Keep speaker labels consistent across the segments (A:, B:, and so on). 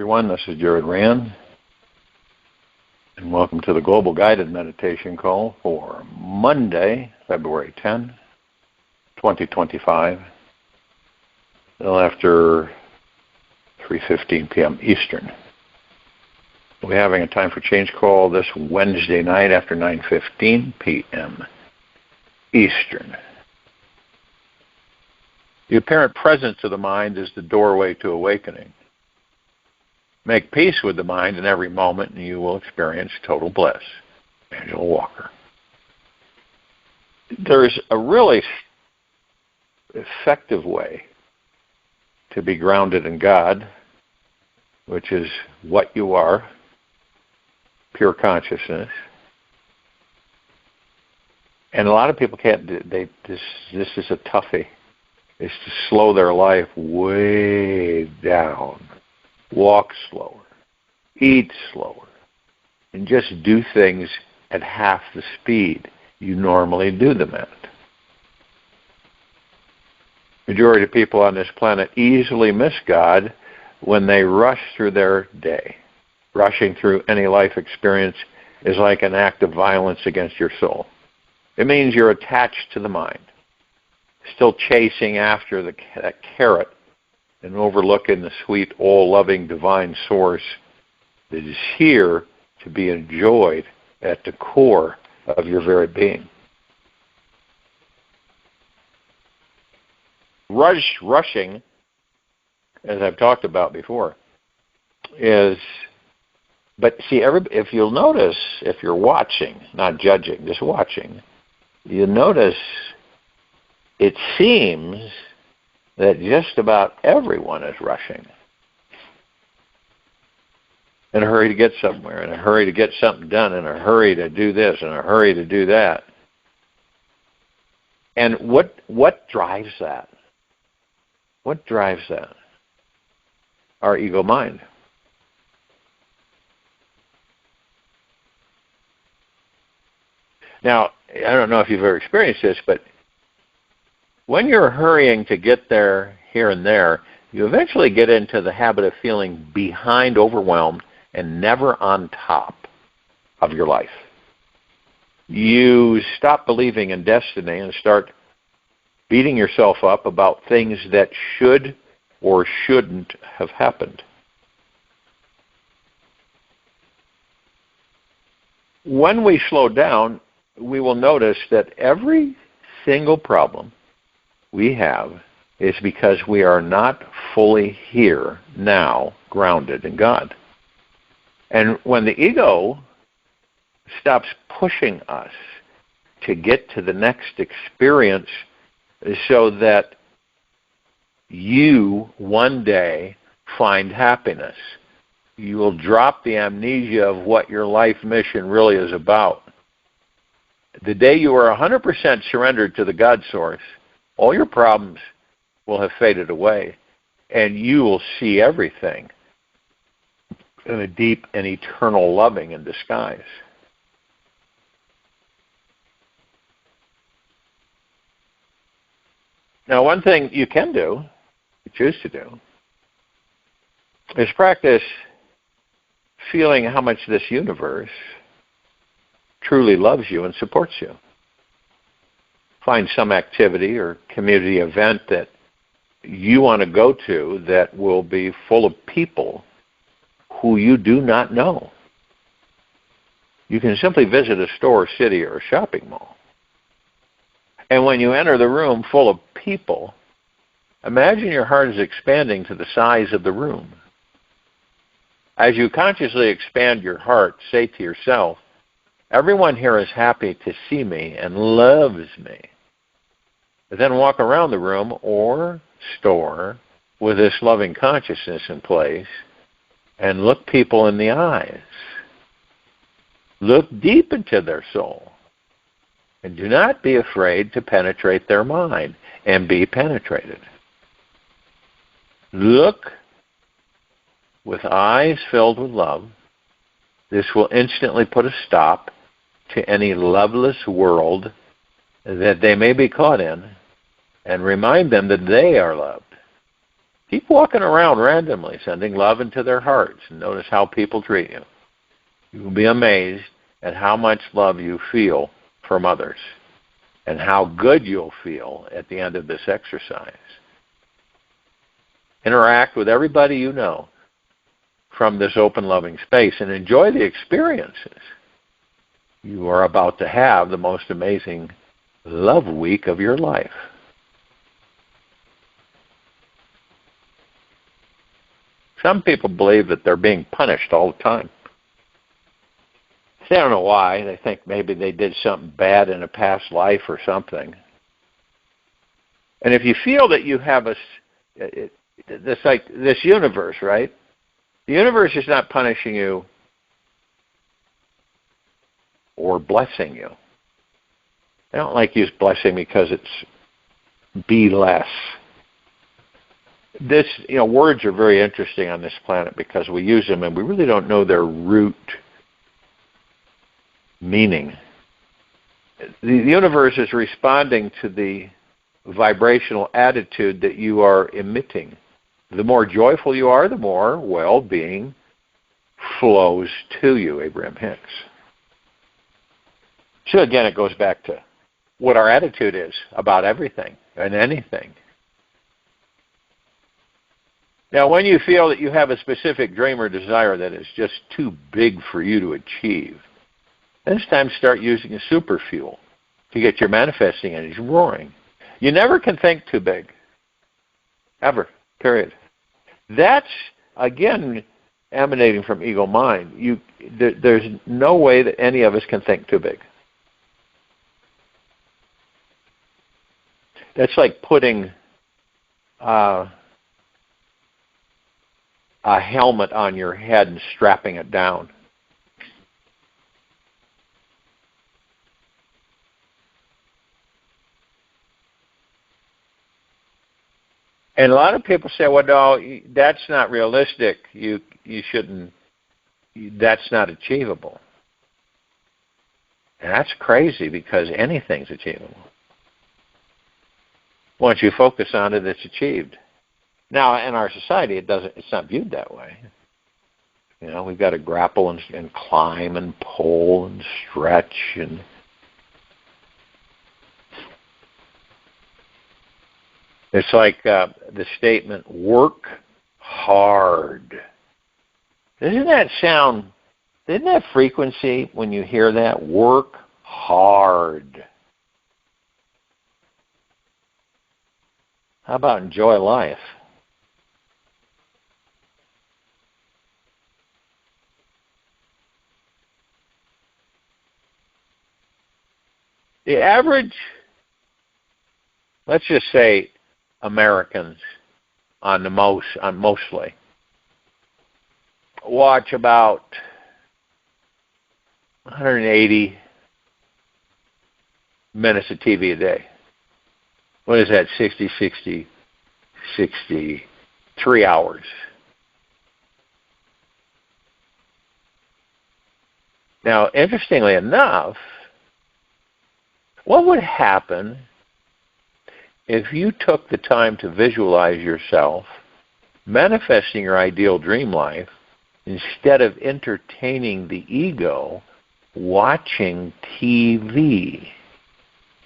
A: everyone. This is RAND, and welcome to the Global Guided Meditation Call for Monday, February 10, 2025, a little after 3:15 p.m. Eastern. We're having a time for change call this Wednesday night after 9:15 p.m. Eastern. The apparent presence of the mind is the doorway to awakening. Make peace with the mind in every moment, and you will experience total bliss. Angela Walker. There's a really effective way to be grounded in God, which is what you are, pure consciousness. And a lot of people can't. This is a toughie. Is to slow their life way down. Walk slower, eat slower, and just do things at half the speed you normally do them at. Majority of people on this planet easily miss God when they rush through their day. Rushing through any life experience is like an act of violence against your soul. It means you're attached to the mind, still chasing after that carrot and overlooking the sweet, all-loving divine source that is here to be enjoyed at the core of your very being. Rushing, as I've talked about before, but see, if you'll notice, if you're watching, not judging, just watching, you notice it seems that just about everyone is rushing. In a hurry to get somewhere, in a hurry to get something done, in a hurry to do this, in a hurry to do that. And what drives that? What drives that? Our ego mind. Now, I don't know if you've ever experienced this, but when you're hurrying to get there, here and there, you eventually get into the habit of feeling behind, overwhelmed, and never on top of your life. You stop believing in destiny and start beating yourself up about things that should or shouldn't have happened. When we slow down, we will notice that every single problem we have is because we are not fully here, now, grounded in God. And when the ego stops pushing us to get to the next experience so that you one day find happiness, you will drop the amnesia of what your life mission really is about. The day you are 100% surrendered to the God source, all your problems will have faded away, and you will see everything in a deep and eternal loving in disguise. Now, one thing you can do, you choose to do, is practice feeling how much this universe truly loves you and supports you. Find some activity or community event that you want to go to that will be full of people who you do not know. You can simply visit a store, city, or a shopping mall. And when you enter the room full of people, imagine your heart is expanding to the size of the room. As you consciously expand your heart, say to yourself, everyone here is happy to see me and loves me. Then walk around the room or store with this loving consciousness in place and look people in the eyes. Look deep into their soul. And do not be afraid to penetrate their mind and be penetrated. Look with eyes filled with love. This will instantly put a stop to any loveless world that they may be caught in, and remind them that they are loved. Keep walking around randomly, sending love into their hearts, and notice how people treat you. You will be amazed at how much love you feel from others and how good you'll feel at the end of this exercise. Interact with everybody you know from this open, loving space and enjoy the experiences. You are about to have the most amazing love week of your life. Some people believe that they're being punished all the time. They don't know why. They think maybe they did something bad in a past life or something. And if you feel that you have this universe, right? The universe is not punishing you or blessing you. I don't like to use blessing because it's be less. Words are very interesting on this planet because we use them and we really don't know their root meaning. The universe is responding to the vibrational attitude that you are emitting. The more joyful you are, the more well-being flows to you, Abraham Hicks. So again, it goes back to what our attitude is about everything and anything. Now, when you feel that you have a specific dream or desire that is just too big for you to achieve, then it's time to start using a super fuel to get your manifesting energy roaring. You never can think too big. Ever. Period. That's, again, emanating from ego mind. There's no way that any of us can think too big. That's like putting a helmet on your head and strapping it down. And a lot of people say, well, no, that's not realistic. You shouldn't, that's not achievable. And that's crazy because anything's achievable. Once you focus on it, it's achieved. Now, in our society, it's not viewed that way. We've got to grapple and climb and pull and stretch and it's like the statement, work hard. Isn't that frequency when you hear that? Work hard. How about enjoy life? The average, let's just say, Americans mostly watch about 180 minutes of TV a day. What is that? 63 hours. Now, interestingly enough, what would happen if you took the time to visualize yourself manifesting your ideal dream life instead of entertaining the ego watching TV?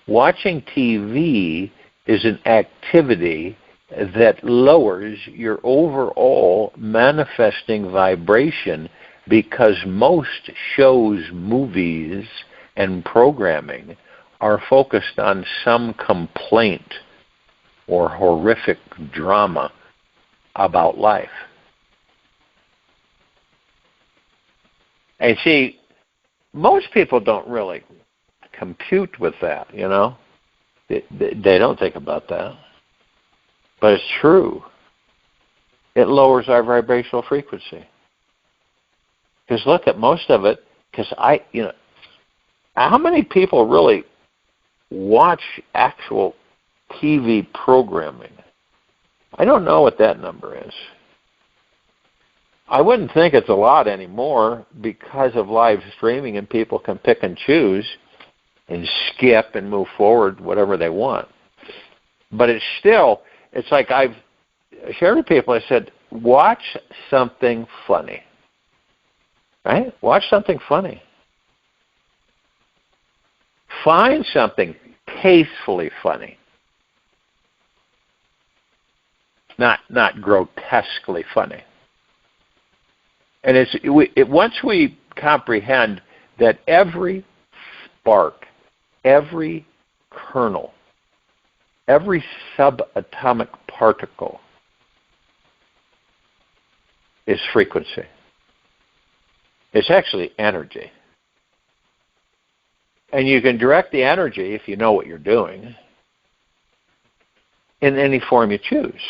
A: Watching TV is an activity that lowers your overall manifesting vibration because most shows, movies, and programming are focused on some complaint or horrific drama about life. And see, most people don't really compute with that, They don't think about that. But it's true. It lowers our vibrational frequency. Because look at most of it, how many people really watch actual TV programming? I don't know what that number is. I wouldn't think it's a lot anymore because of live streaming and people can pick and choose and skip and move forward whatever they want. But it's like shared with people, I said, watch something funny. Right? Watch something funny. Find something tastefully funny. Not grotesquely funny. And once we comprehend that every spark, every kernel, every subatomic particle is frequency. It's actually energy. And you can direct the energy, if you know what you're doing, in any form you choose.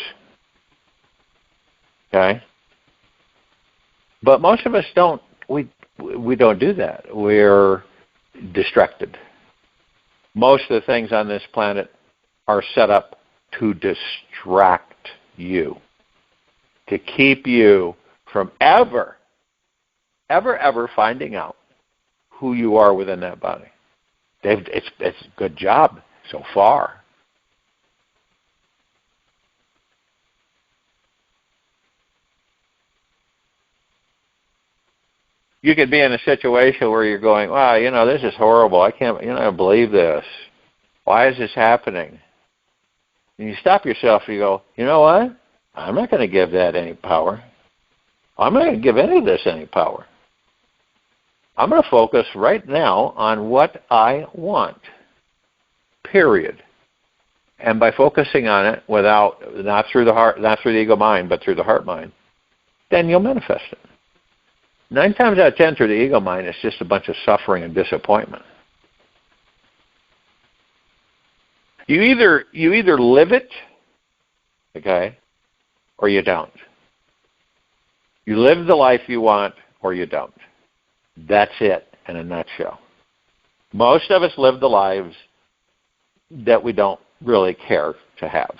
A: Okay? But most of us don't. We don't do that. We're distracted. Most of the things on this planet are set up to distract you, to keep you from ever finding out who you are within that body. It's a good job so far. You could be in a situation where you're going, wow, this is horrible. I can't believe this. Why is this happening? And you stop yourself and you go, you know what? I'm not going to give that any power. I'm not going to give any of this any power. I'm going to focus right now on what I want, period. And by focusing on it not through the heart, not through the ego mind, but through the heart mind, then you'll manifest it. 9 times out of 10 through the ego mind, it's just a bunch of suffering and disappointment. You either live it, okay, or you don't. You live the life you want, or you don't. That's it in a nutshell. Most of us live the lives that we don't really care to have.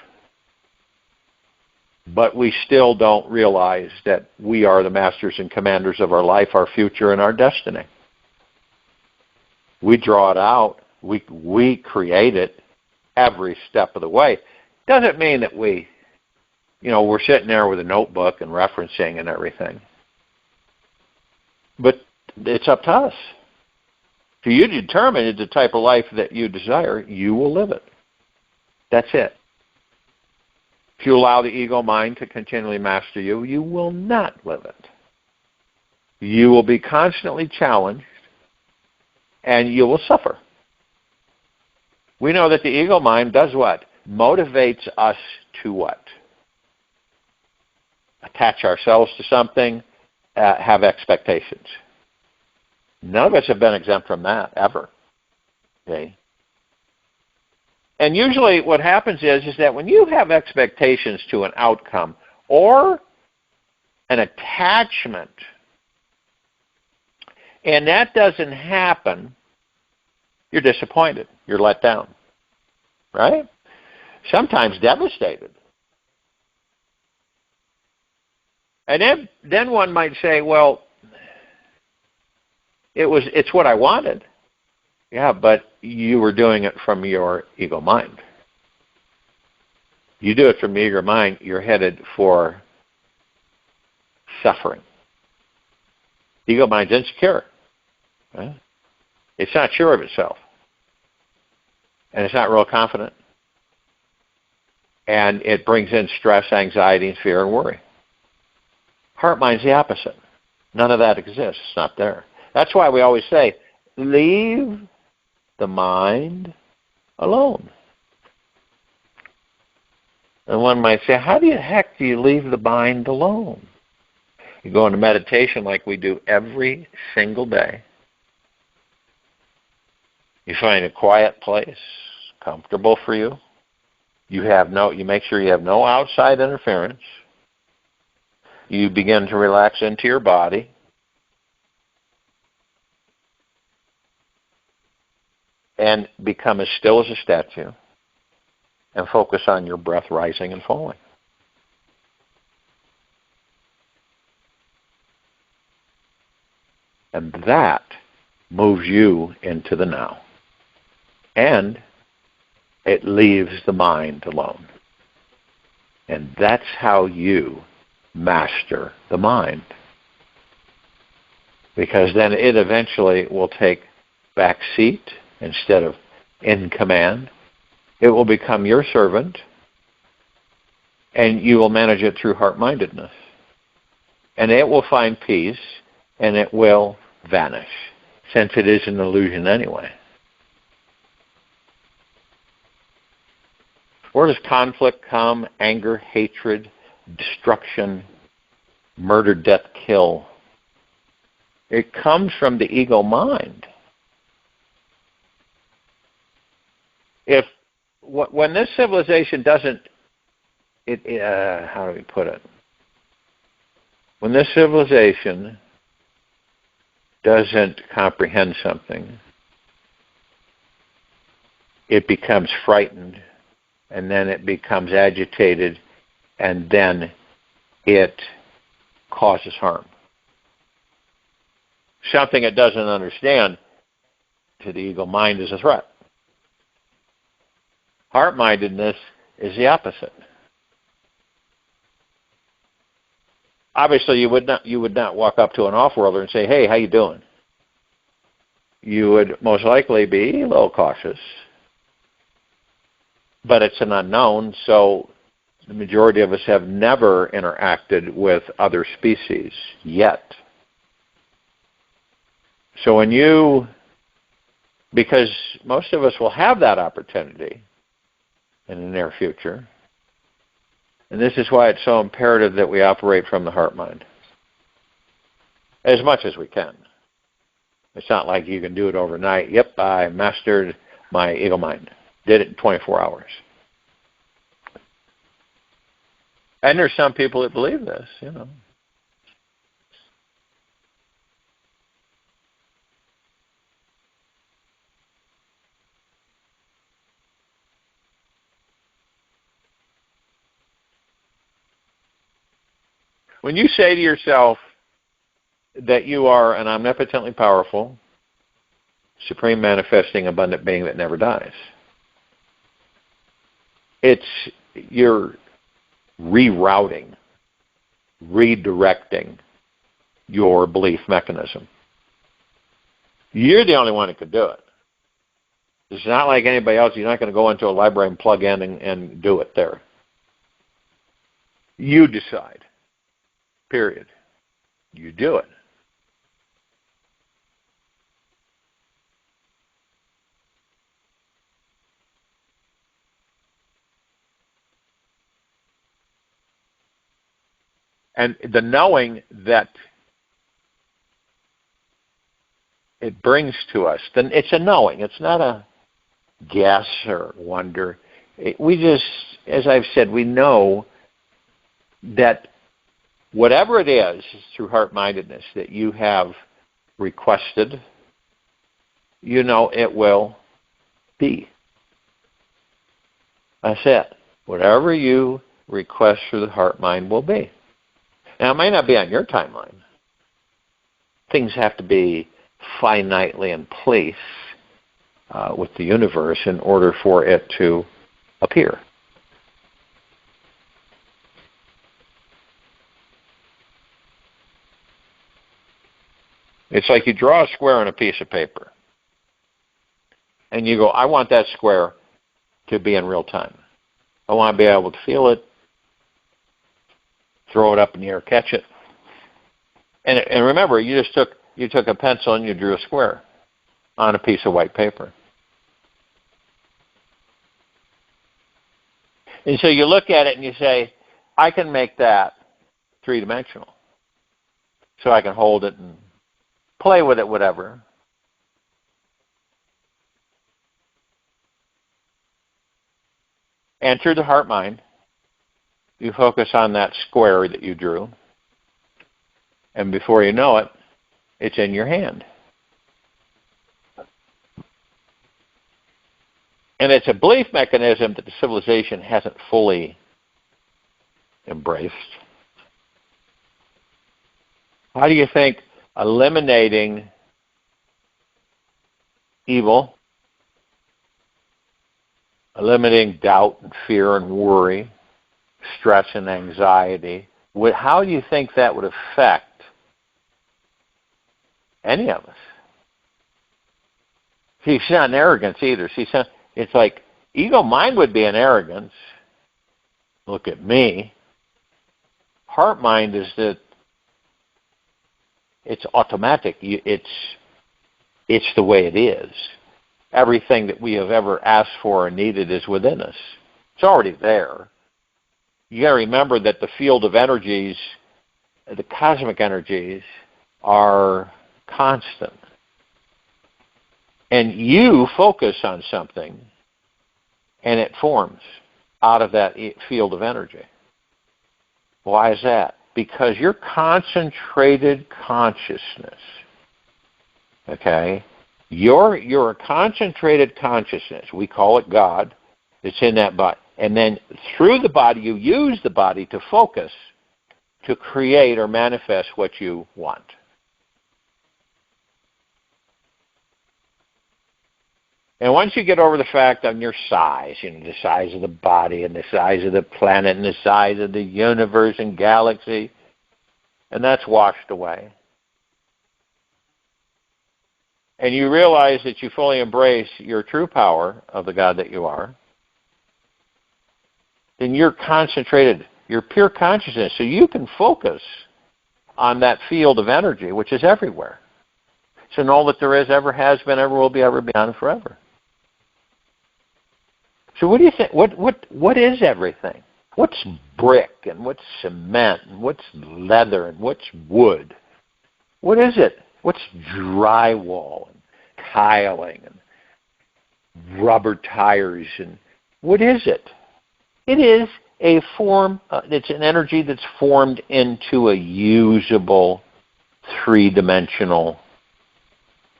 A: But we still don't realize that we are the masters and commanders of our life, our future, and our destiny. We draw it out. We create it every step of the way. Doesn't mean that we're sitting there with a notebook and referencing and everything. But it's up to us. If you determine the type of life that you desire, you will live it. That's it. If you allow the ego mind to continually master you, you will not live it. You will be constantly challenged, and you will suffer. We know that the ego mind does what? Motivates us to what? Attach ourselves to something, have expectations. None of us have been exempt from that, ever. Okay? And usually what happens is that when you have expectations to an outcome or an attachment, and that doesn't happen, you're disappointed. You're let down. Right? Sometimes devastated. And then one might say, well, it's what I wanted. Yeah, but you were doing it from your ego mind. You do it from your ego mind, you're headed for suffering. Ego mind's insecure. Right? It's not sure of itself. And it's not real confident. And it brings in stress, anxiety, and fear and worry. Heart mind's the opposite. None of that exists. It's not there. That's why we always say, leave the mind alone. And one might say, how the heck do you leave the mind alone? You go into meditation like we do every single day. You find a quiet place, comfortable for you. You make sure you have no outside interference. You begin to relax into your body. And become as still as a statue. And focus on your breath rising and falling. And that moves you into the now. And it leaves the mind alone. And that's how you master the mind. Because then it eventually will take back seat instead of in command. It will become your servant, and you will manage it through heart-mindedness. And it will find peace, and it will vanish, since it is an illusion anyway. Where does conflict come? Anger, hatred, destruction, murder, death, kill. It comes from the ego mind. When this civilization doesn't, how do we put it? When this civilization doesn't comprehend something, it becomes frightened, and then it becomes agitated, and then it causes harm. Something it doesn't understand to the ego mind is a threat. Heart-mindedness is the opposite. Obviously, you would not walk up to an off-worlder and say, "Hey, how you doing?" You would most likely be a little cautious. But it's an unknown, so the majority of us have never interacted with other species yet. So because most of us will have that opportunity in the near future, and this is why it's so imperative that we operate from the heart mind as much as we can. It's not like you can do it overnight. Yep, I mastered my ego mind. Did it in 24 hours. And there's some people that believe this, When you say to yourself that you are an omnipotently powerful, supreme manifesting abundant being that never dies, you're rerouting, redirecting your belief mechanism. You're the only one that could do it. It's not like anybody else. You're not going to go into a library and plug in and do it there. You decide. Period. You do it. And the knowing that it brings to us, then it's a knowing. It's not a guess or wonder. We just, as I've said, we know that whatever it is through heart-mindedness that you have requested, it will be. That's it. Whatever you request through the heart-mind will be. Now, it may not be on your timeline. Things have to be finitely in place with the universe in order for it to appear. It's like you draw a square on a piece of paper. And you go, I want that square to be in real time. I want to be able to feel it, throw it up in the air, catch it. And remember, you took a pencil and you drew a square on a piece of white paper. And so you look at it and you say, I can make that three-dimensional. So I can hold it and play with it, whatever. And through the heart mind, you focus on that square that you drew. And before you know it, it's in your hand. And it's a belief mechanism that the civilization hasn't fully embraced. How do you think eliminating evil, eliminating doubt and fear and worry, stress and anxiety, how do you think that would affect any of us? See, it's not an arrogance either. See, it's like ego mind would be an arrogance. Look at me. Heart mind is that it's automatic. It's the way it is. Everything that we have ever asked for or needed is within us. It's already there. You got to remember that the field of energies, the cosmic energies, are constant. And you focus on something, and it forms out of that field of energy. Why is that? Because your concentrated consciousness, okay, your concentrated consciousness, we call it God, it's in that body. And then through the body, you use the body to focus, to create or manifest what you want. And once you get over the fact on your size, the size of the body and the size of the planet and the size of the universe and galaxy, and that's washed away. And you realize that you fully embrace your true power of the God that you are, then you're concentrated, you're pure consciousness, so you can focus on that field of energy, which is everywhere. So all that there is, ever has been, ever will be, ever beyond, forever. So what do you think? What is everything? What's brick and what's cement and what's leather and what's wood? What is it? What's drywall and tiling and rubber tires and what is it? It is a form. It's an energy that's formed into a usable, three-dimensional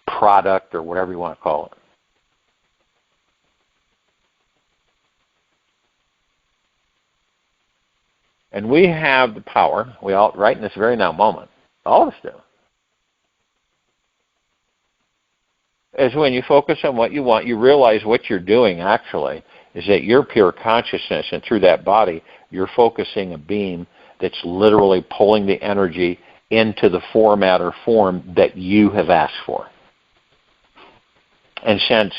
A: product or whatever you want to call it. And we have the power, we all, right in this very now moment, all of us do, is when you focus on what you want, you realize what you're doing actually is that you're pure consciousness, and through that body, you're focusing a beam that's literally pulling the energy into the format or form that you have asked for. And since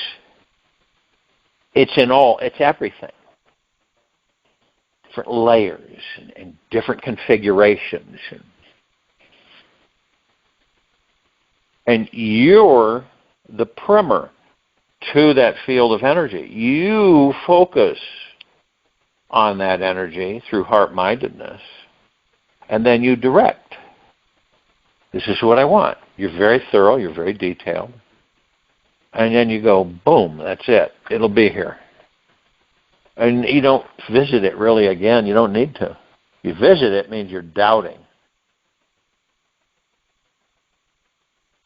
A: it's it's everything. Different layers and different configurations. And you're the primer to that field of energy. You focus on that energy through heart-mindedness, and then you direct. This is what I want. You're very thorough, you're very detailed. And then you go, boom, that's it. It'll be here. And you don't visit it really again. You don't need to. You visit it means you're doubting.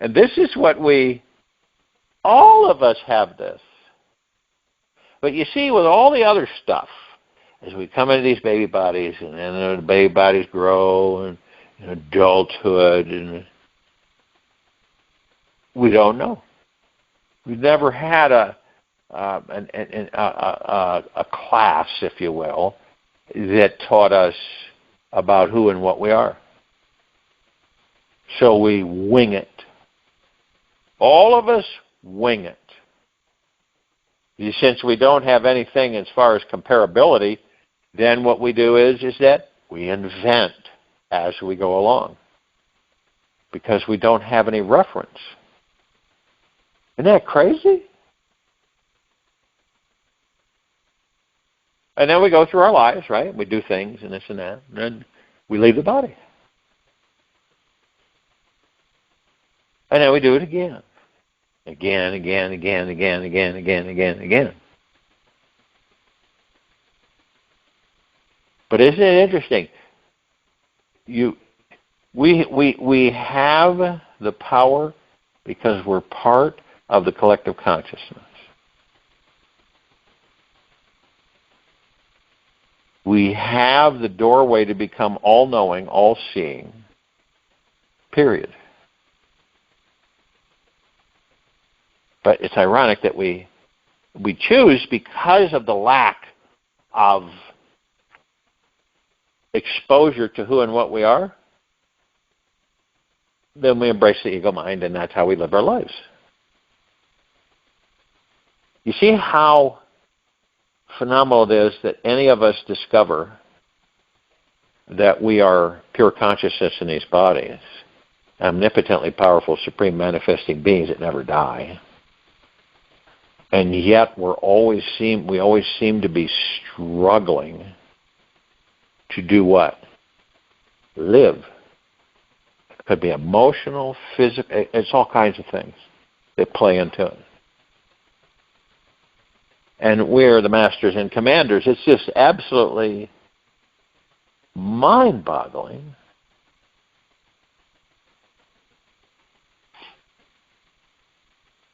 A: And this is what all of us have this. But you see, with all the other stuff, as we come into these baby bodies, and then the baby bodies grow, and adulthood, and we don't know. We've never had a class, if you will, that taught us about who and what we are. So we wing it. All of us wing it. Since we don't have anything as far as comparability, then what we do is that we invent as we go along, because we don't have any reference. Isn't that crazy? And then we go through our lives, right? We do things and this and that, and then we leave the body. And then we do it again. Again. But isn't it interesting? We have the power because we're part of the collective consciousness. We have the doorway to become all-knowing, all-seeing, period. But it's ironic that we choose, because of the lack of exposure to who and what we are, then we embrace the ego mind, and that's how we live our lives. You see how phenomenal it is that any of us discover that we are pure consciousness in these bodies, omnipotently powerful, supreme manifesting beings that never die. And yet we always seem to be struggling to do what? Live. It could be emotional, physical, it's all kinds of things that play into it. And we're the masters and commanders. It's just absolutely mind-boggling.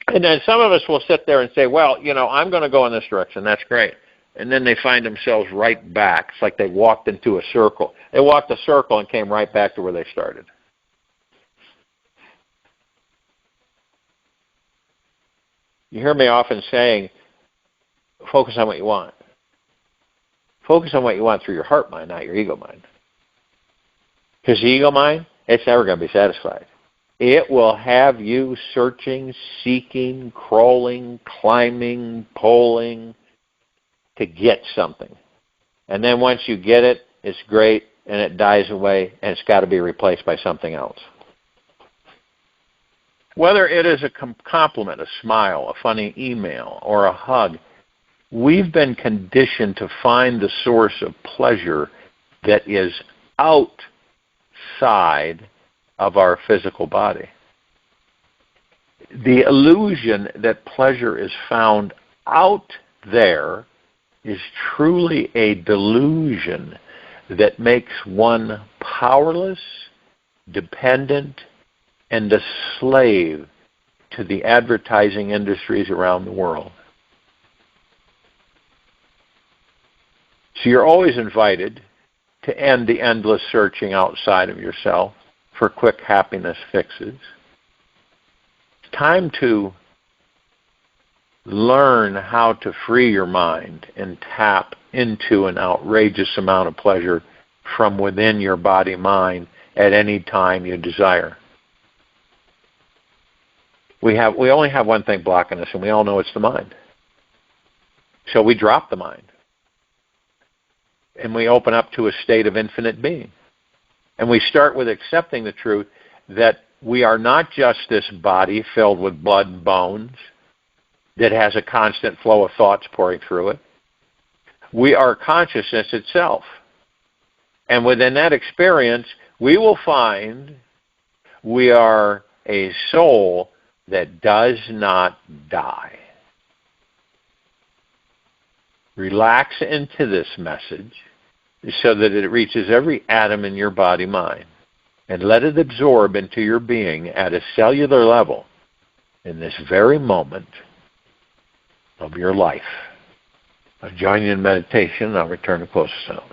A: And then some of us will sit there and say, well, I'm going to go in this direction. That's great. And then they find themselves right back. It's like they walked into a circle. They walked a circle and came right back to where they started. You hear me often saying, focus on what you want. Focus on what you want through your heart mind, not your ego mind. Because the ego mind, it's never going to be satisfied. It will have you searching, seeking, crawling, climbing, pulling to get something. And then once you get it, it's great, and it dies away, and it's got to be replaced by something else. Whether it is a compliment, a smile, a funny email, or a hug, we've been conditioned to find the source of pleasure that is outside of our physical body. The illusion that pleasure is found out there is truly a delusion that makes one powerless, dependent, and a slave to the advertising industries around the world. So you're always invited to end the endless searching outside of yourself for quick happiness fixes. It's time to learn how to free your mind and tap into an outrageous amount of pleasure from within your body-mind at any time you desire. We only have one thing blocking us, and we all know it's the mind. So we drop the mind. And we open up to a state of infinite being. And we start with accepting the truth that we are not just this body filled with blood and bones that has a constant flow of thoughts pouring through it. We are consciousness itself. And within that experience, we will find we are a soul that does not die. Relax into this message so that it reaches every atom in your body-mind, and let it absorb into your being at a cellular level in this very moment of your life. I'll join you in meditation, and I'll return to close us out.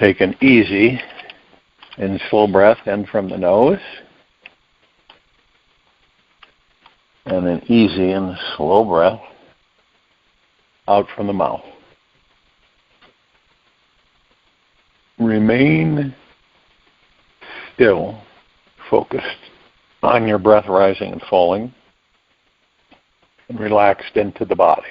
A: Take an easy and slow breath in from the nose, and an easy and slow breath out from the mouth. Remain still, focused on your breath rising and falling, and relaxed into the body.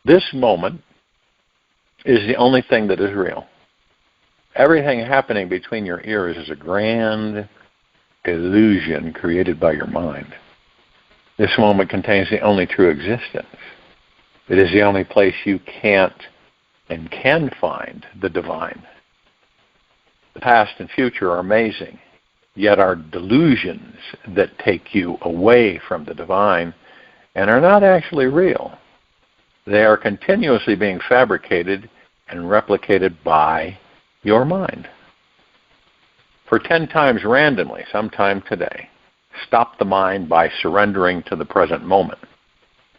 A: This moment is the only thing that is real. Everything happening between your ears is a grand illusion created by your mind. This moment contains the only true existence. It is the only place you can't and can find the divine. The past and future are amazing, yet are delusions that take you away from the divine and are not actually real. They are continuously being fabricated and replicated by your mind. For 10 times randomly, sometime today, stop the mind by surrendering to the present moment.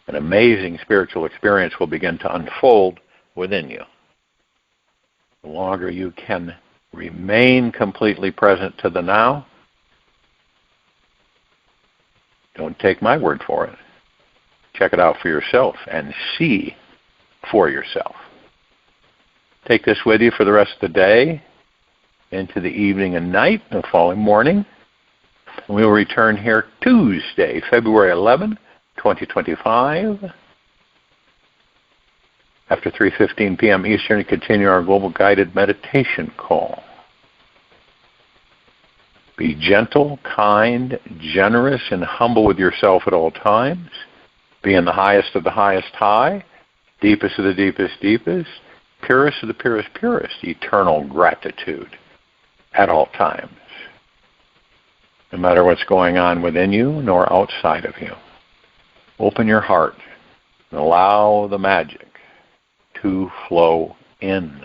A: An amazing spiritual experience will begin to unfold within you. The longer you can remain completely present to the now, don't take my word for it. Check it out for yourself and see for yourself. Take this with you for the rest of the day, into the evening and night, the following morning. We will return here Tuesday, February 11, 2025, after 3:15 p.m. Eastern, to continue our global guided meditation call. Be gentle, kind, generous, and humble with yourself at all times. Be in the highest of the highest high, deepest of the deepest deepest, purest of the purest purest, eternal gratitude at all times. No matter what's going on within you nor outside of you. Open your heart and allow the magic to flow in.